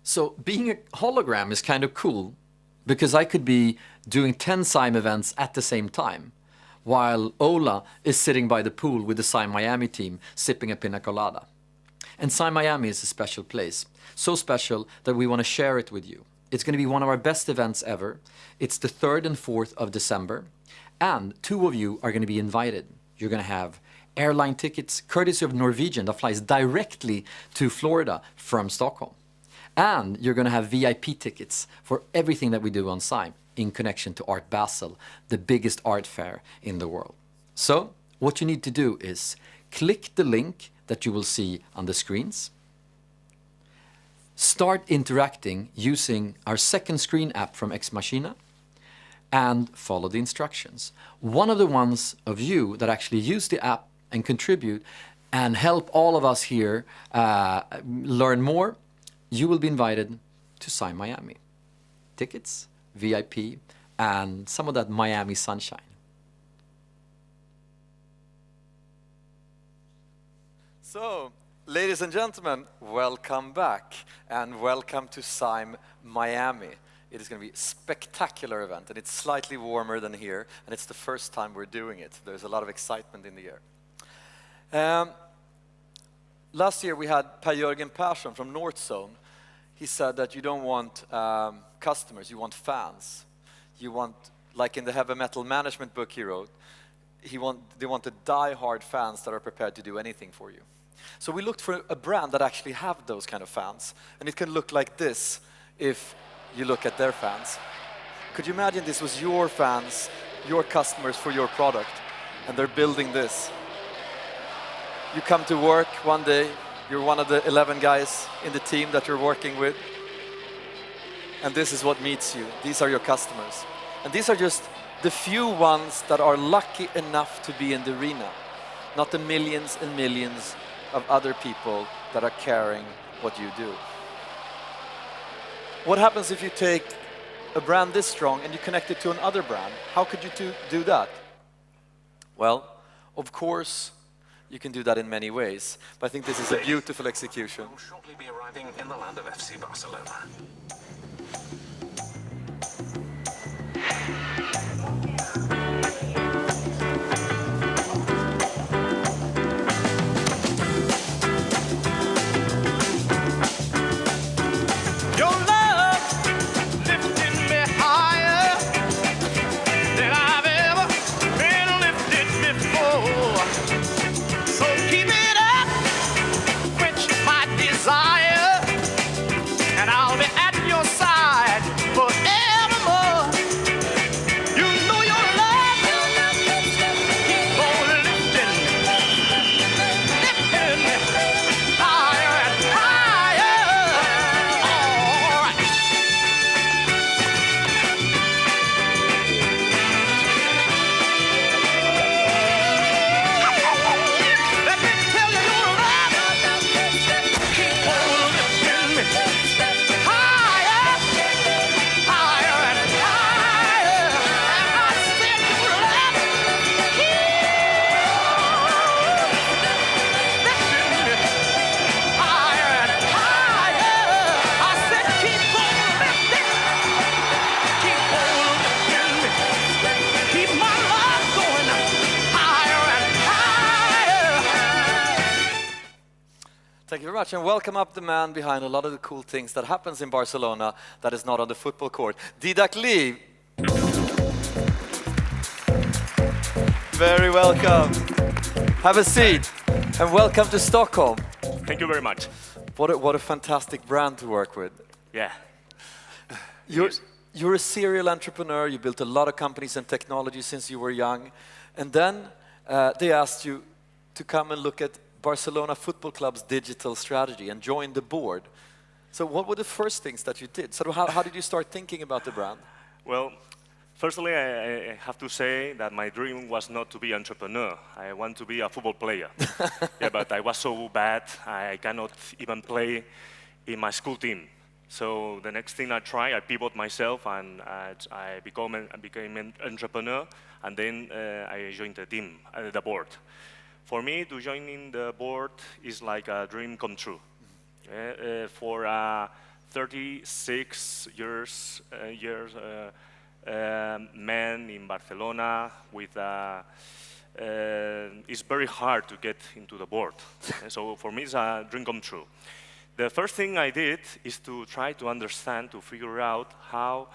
So being a hologram is kind of cool because I could be doing 10 SIME events at the same time, while Ola is sitting by the pool with the SIME Miami team sipping a pina colada. And SIME Miami is a special place, so special that we want to share it with you. It's going to be one of our best events ever. It's the 3rd and 4th of December, and 2 of you are going to be invited. You're going to have airline tickets, courtesy of Norwegian, that flies directly to Florida from Stockholm. And you're going to have VIP tickets for everything that we do on SIME in connection to Art Basel, the biggest art fair in the world. So what you need to do is click the link that you will see on the screens. Start interacting using our second screen app from Ex Machina and follow the instructions. One of the ones of you that actually use the app and contribute and help all of us here learn more, you will be invited to SIME Miami. Tickets, VIP, and some of that Miami sunshine. So, ladies and gentlemen, welcome back and welcome to SIME Miami. It is going to be a spectacular event, and it's slightly warmer than here, and it's the first time we're doing it. There's a lot of excitement in the air. Last year we had Per-Jörgen Persson from North Zone. He said that you don't want customers, you want fans. You want, like in the heavy metal management book he wrote, they want the die-hard fans that are prepared to do anything for you. So we looked for a brand that actually have those kind of fans, and it can look like this if you look at their fans. Could you imagine this was your fans, your customers for your product, and they're building this? You come to work one day, you're one of the 11 guys in the team that you're working with, and this is what meets you. These are your customers. And these are just the few ones that are lucky enough to be in the arena, not the millions and millions of other people that are carrying what you do. What happens if you take a brand this strong and you connect it to another brand? How could you do that? Well, of course, you can do that in many ways, but I think this is a beautiful execution. Will shortly be arriving in the land of FC Barcelona. Thank you very much, and welcome up the man behind a lot of the cool things that happens in Barcelona that is not on the football court. Didac Lee. Very welcome. Have a seat, and welcome to Stockholm. Thank you very much. What a fantastic brand to work with. Yeah. You're a serial entrepreneur. You built a lot of companies and technology since you were young, and then they asked you to come and look at Barcelona Football Club's digital strategy and join the board. So what were the first things that you did? So how did you start thinking about the brand? Well, firstly, I have to say that my dream was not to be an entrepreneur. I want to be a football player. Yeah, but I was so bad, I cannot even play in my school team. So the next thing I tried, I pivot myself, and I became an entrepreneur, and then I joined the team, the board. For me, to join in the board is like a dream come true. For 36 years man in Barcelona with it's very hard to get into the board. And so for me, it's a dream come true. The first thing I did is to try to understand, to figure out how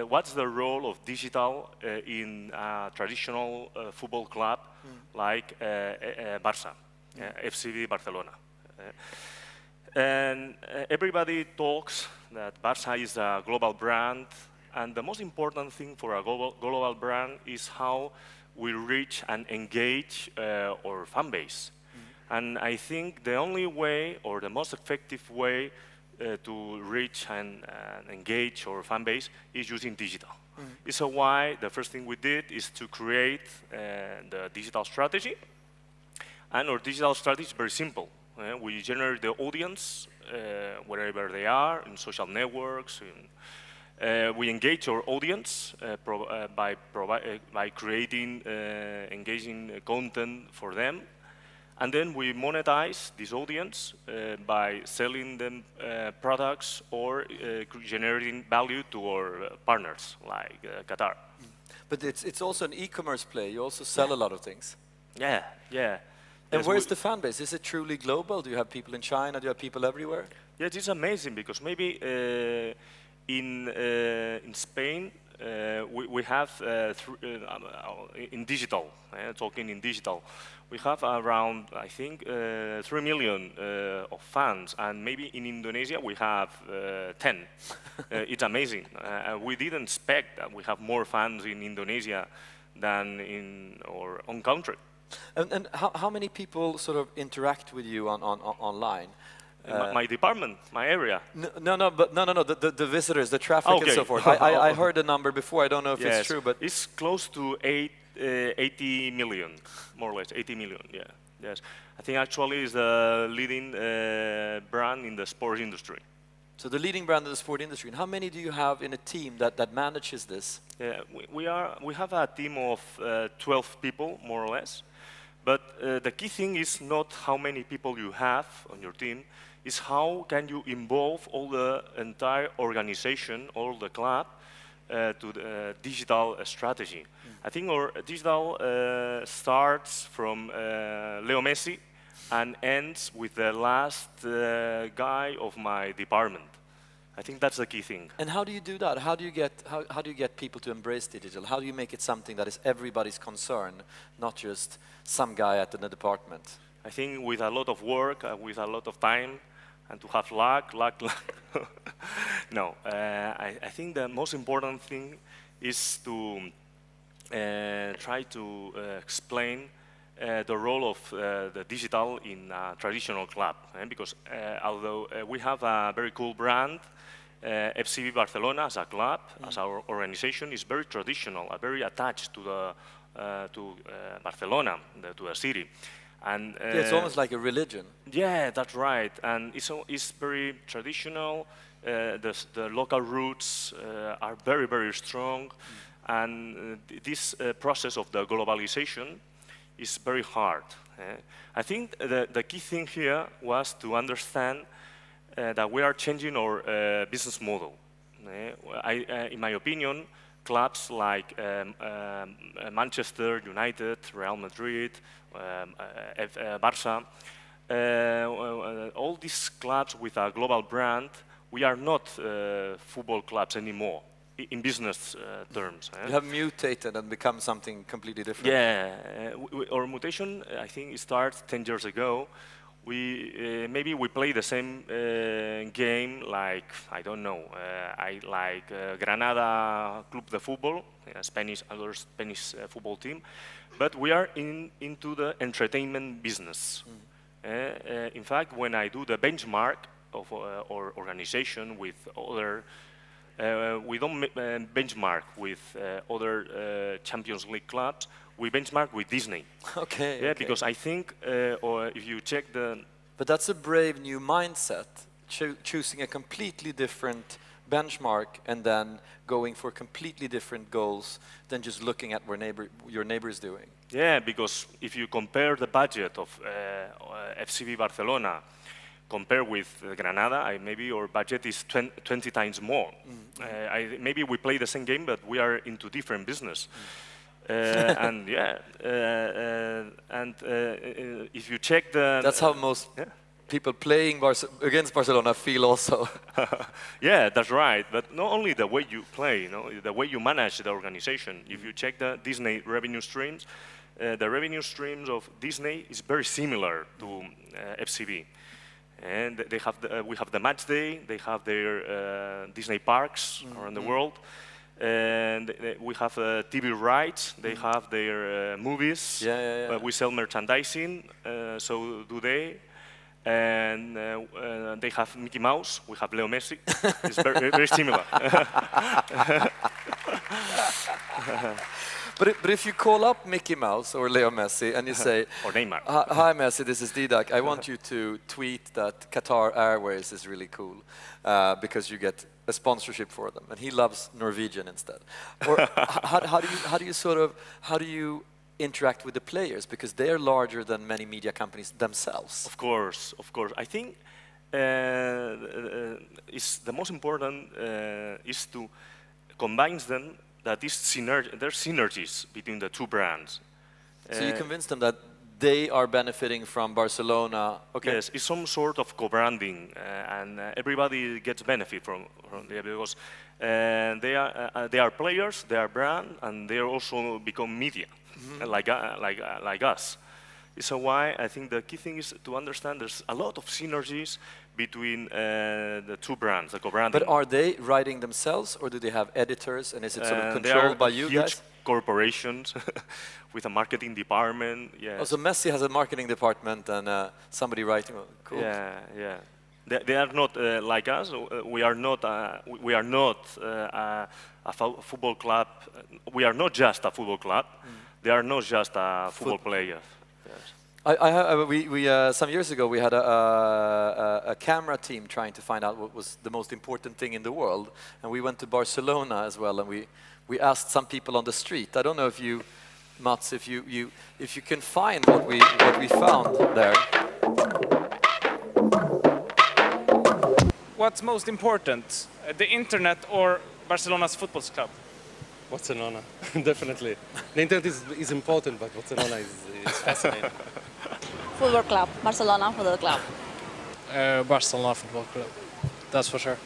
what's the role of digital in a traditional football club like Barça, FCB Barcelona. And everybody talks that Barça is a global brand, and the most important thing for a global brand is how we reach and engage our fan base. And I think the only way, or the most effective way to reach and engage our fan base is using digital. So why the first thing we did is to create the digital strategy. And our digital strategy is very simple. We generate the audience wherever they are, in social networks. We engage our audience by creating engaging content for them. And then we monetize this audience by selling them products or generating value to our partners, like Qatar. But it's also an e-commerce play. You also sell a lot of things. Yeah, yeah. And Yes, where's the fan base? Is it truly global? Do you have people in China? Do you have people everywhere? Yes, it's amazing because maybe in Spain we have in digital, talking in digital, we have around, I think, 3 million of fans, and maybe in Indonesia we have 10. It's amazing. We didn't expect that we have more fans in Indonesia than in our own country. And how many people sort of interact with you online? My department, my area. No, the visitors, the traffic and Okay. so forth. I heard a number before, I don't know if Yes, it's true, but... it's close to 80 million, more or less, 80 million, yeah. Yes. I think actually is the leading brand in the sports industry. So the leading brand in the sport industry. And how many do you have in a team that manages this? Yeah, we have a team of 12 people, more or less. But the key thing is not how many people you have on your team, is how can you involve all the entire organization, all the club, to the digital strategy. I think our digital starts from Leo Messi and ends with the last guy of my department. I think that's the key thing. And how do you do that? How do you get people to embrace digital? How do you make it something that is everybody's concern, not just some guy at the department? I think with a lot of work, with a lot of time, and to have luck. No, I think the most important thing is to try to explain the role of the digital in a traditional club. Because although we have a very cool brand, FCB Barcelona as a club, as our organization, is very traditional, very attached to Barcelona, to the city. And Yeah, it's almost like a religion. yeah, that's right. And it's very traditional. The local roots are very, very strong. And this process of the globalization is very hard. I think the key thing here was to understand that we are changing our business model. In my opinion, clubs like Manchester United, Real Madrid, Barça, all these clubs with a global brand, we are not football clubs anymore in business terms. You have mutated and become something completely different. Yeah, our mutation, I think, it started 10 years ago. Maybe we play the same game like, I don't know, Granada Club de Fútbol, other Spanish football team, but we are into the entertainment business. In fact, when I do the benchmark of our organization with other, we don't benchmark with other Champions League clubs. We benchmark with Disney. Okay. Yeah, okay. because I think, or if you check the... But that's a brave new mindset, choosing a completely different benchmark and then going for completely different goals than just looking at what your neighbor is doing. Yeah, because if you compare the budget of FCB Barcelona compare with Granada, maybe our budget is 20 times more. Maybe we play the same game, but we are into different business. And yeah, if you check the... That's how most people playing against Barcelona feel also. Yeah, that's right. But not only the way you play, the way you manage the organization. If you check the Disney revenue streams, the revenue streams of Disney is very similar to FCB. And they have we have the match day, they have their Disney parks around the world, and we have TV rights, they have their movies, we sell merchandising, so do they. And they have Mickey Mouse, we have Leo Messi. It's very, very similar. But if you call up Mickey Mouse or Leo Messi and you say, or Neymar. Hi Messi, this is Didac. I want you to tweet that Qatar Airways is really cool because you get a sponsorship for them. And he loves Norwegian instead. Or how do you interact with the players, because they are larger than many media companies themselves? Of course. I think it's the most important is to combine them. That there's synergies between the two brands. So you convince them that they are benefiting from Barcelona. Okay. Yes, it's some sort of co-branding, and everybody gets benefit from it because they are players, they are brand, and they also become media, like us. So why I think the key thing is to understand there's a lot of synergies between the two brands, the co-branding. But are they writing themselves, or do they have editors, and is it sort of controlled by you huge guys? Corporations with a marketing department. Yeah. Oh, so Messi has a marketing department and somebody writing. Oh, cool. Yeah. They are not like us. We are not. We are not a football club. We are not just a football club. They are not just a football player. Yes. Some years ago, we had a camera team trying to find out what was the most important thing in the world, and we went to Barcelona as well, and we asked some people on the street. I don't know if you, Mats, if you can find what we found there. What's most important, the internet or Barcelona's football club? Barcelona, definitely. The internet is important, but Barcelona is fascinating. Football club, Barcelona Football Club. Barcelona Football Club, that's for sure.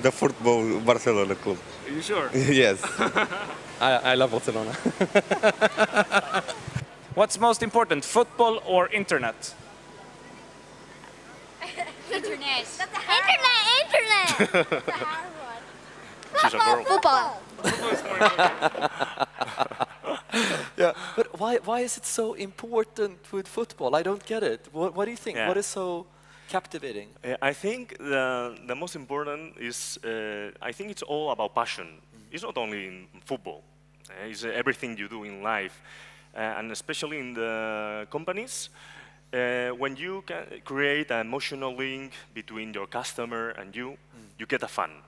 The football Barcelona club. Are you sure? Yes. I love Barcelona. What's most important, football or internet? Internet. Internet. That's a hard one. She's a girl. Football. Yeah, but why is it so important with football? I don't get it. What do you think? Yeah. What is so captivating? I think the most important is, I think it's all about passion. It's not only in football. It's everything you do in life. And especially in the companies, when you can create an emotional link between your customer and you get a fun.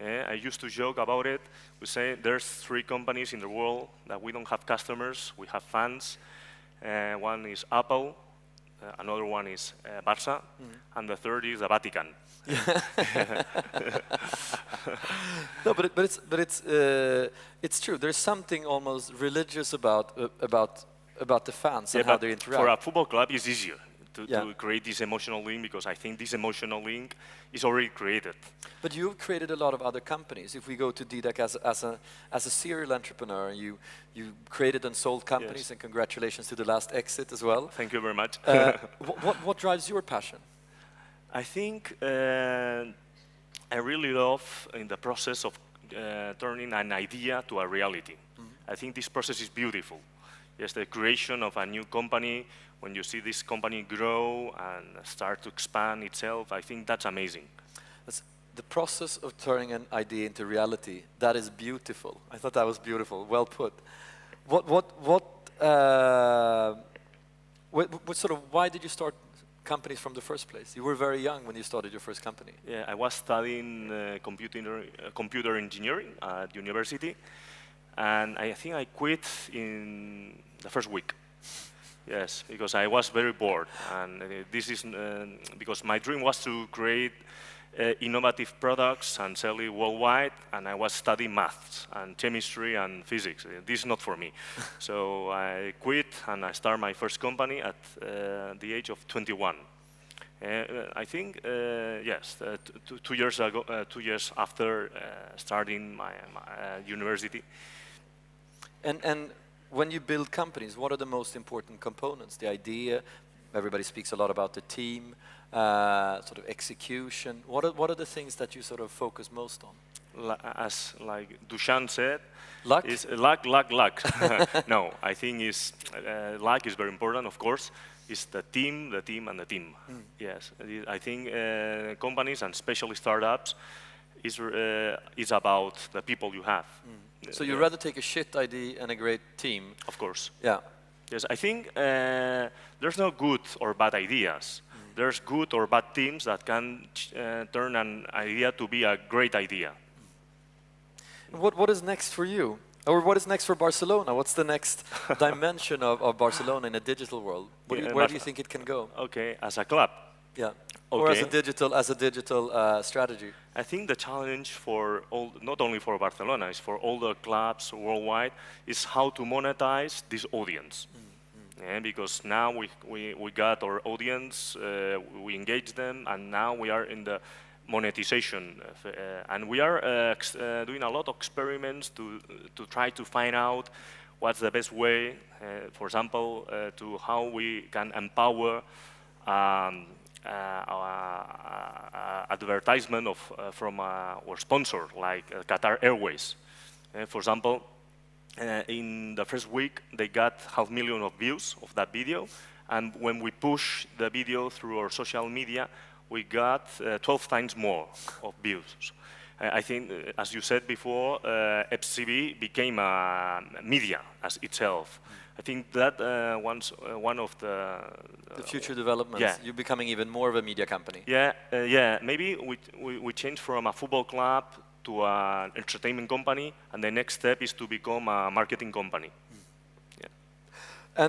I used to joke about it. We say there's 3 companies in the world that we don't have customers, we have fans. One is Apple, another one is Barça, and the third is the Vatican. No, but it's true. There's something almost religious about the fans and how they interact. For a football club, it's easier to create this emotional link, because I think this emotional link is already created. But you've created a lot of other companies. If we go to Didac as a serial entrepreneur, you created and sold companies, Yes. and congratulations to the last exit as well. Thank you very much. What drives your passion? I think I really love in the process of turning an idea to a reality. I think this process is beautiful. Yes, the creation of a new company, when you see this company grow and start to expand itself, I think that's amazing. The process of turning an idea into reality, that is beautiful. I thought that was beautiful, well put. Why did you start companies from the first place? You were very young when you started your first company. Yeah, I was studying computer engineering at university, and I think I quit in the first week. Yes, because I was very bored, and this is because my dream was to create innovative products and sell it worldwide, and I was studying maths and chemistry and physics. This is not for me. So I quit and I started my first company at the age of 21. I think, yes, 2 years ago, 2 years after starting my university. And when you build companies, what are the most important components? The idea, everybody speaks a lot about the team, sort of execution. What are the things that you sort of focus most on? As like Dushan said, Luck? is luck. No, I think luck is very important, of course. It's the team, and the team. Yes, I think companies and especially startups is about the people you have. So you'd rather take a shit idea and a great team? Of course. Yeah. Yes, I think there's no good or bad ideas. There's good or bad teams that can turn an idea to be a great idea. What is next for you? Or what is next for Barcelona? What's the next dimension of Barcelona in a digital world? Where do you think it can go? Okay, as a club. Yeah. Okay. Or as a digital strategy? I think the challenge for not only for Barcelona, is for all the clubs worldwide, is how to monetize this audience. Yeah, because now we got our audience, we engage them, and now we are in the monetization, and we are doing a lot of experiments to try to find out what's the best way, for example, to how we can empower advertisement from our sponsor, like Qatar Airways. For example, in the first week, they got 500,000 views of that video, and when we push the video through our social media, we got 12 times more of views. I think, as you said before, FCB became a media as itself. I think that one of the future developments. Yeah. You're becoming even more of a media company. Yeah, yeah. Maybe we change from a football club to an entertainment company, and the next step is to become a marketing company. Yeah.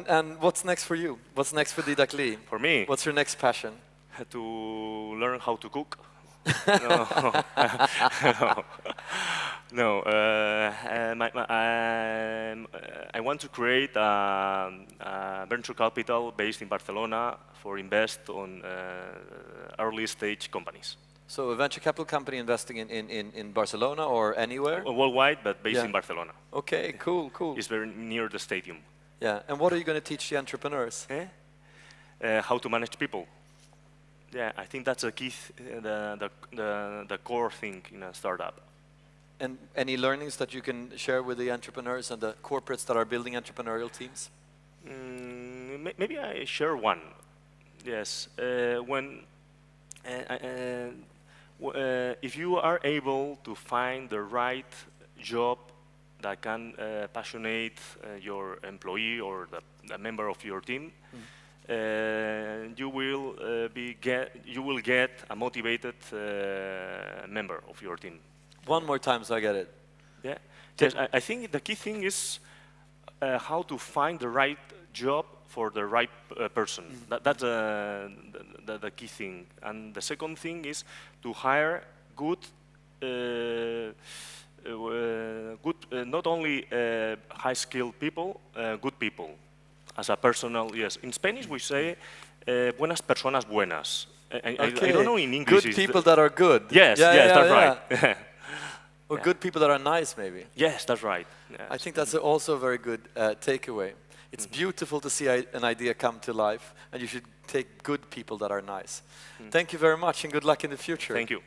And what's next for you? What's next for Didakli? For me, What's your next passion? to learn how to cook. No, no. I want to create a venture capital based in Barcelona for invest on early stage companies. So a venture capital company investing in Barcelona or anywhere? Worldwide, but based Yeah. in Barcelona. Okay, cool, cool. It's very near the stadium. Yeah, and what are you going to teach the entrepreneurs? How to manage people. Yeah, I think that's a key, the core thing in a startup. And any learnings that you can share with the entrepreneurs and the corporates that are building entrepreneurial teams? Maybe I share one. Yes, if you are able to find the right job that can passionate your employee or the member of your team, you will get a motivated member of your team. One more time so I get it. Yeah. Yes, I think the key thing is how to find the right job for the right person. That's the key thing. And the second thing is to hire good, not only high-skilled people, good people. As a personal, yes. In Spanish we say, buenas personas buenas. I don't know in English. Good people that are good. Yes, yes, that's right. Or good people that are nice, maybe. Yes, that's right. Yes. I think that's also a very good takeaway. It's beautiful to see an idea come to life, and you should take good people that are nice. Thank you very much, and good luck in the future. Thank you.